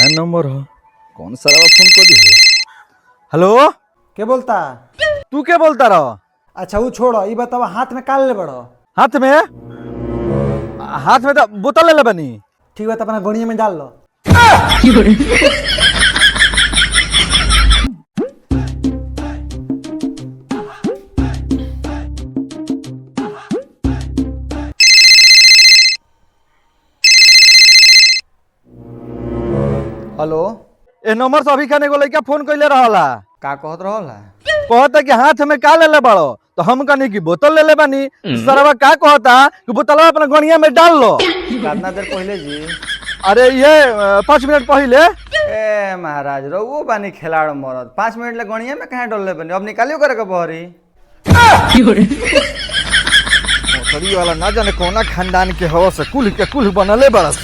नया नंबर हो कौन सारा फोन कर दी। हेलो के बोलता? तू क्या बोलता रहो? अच्छा वो छोड़ो, ये बताओ हाथ में काल ले बड़ो। हाथ में तो बोतल ले बनी। ठीक है तो अपना गोनिया में डाल लो। हेलो, ए नंबर से अभी खाने को लड़का फोन कैले रहा का कहत रहला? कहता कि हाथ में का ले बड़ो तो हम कहनी कि बोतल ले बानी। सरवा का कहता कि बोतल अपना गणिया में डाल लो। कितना देर पहले जी? अरे ये 5 मिनट पहले। ए महाराज रहुओ बानी खिलाड़ मरद 5 मिनट ले गणिया में कहाँ डोले बनी? अब निकालियो करे के बहरी। वाला ना जाने कौना खानदान के हवा से कुल के कुल बनले बरस।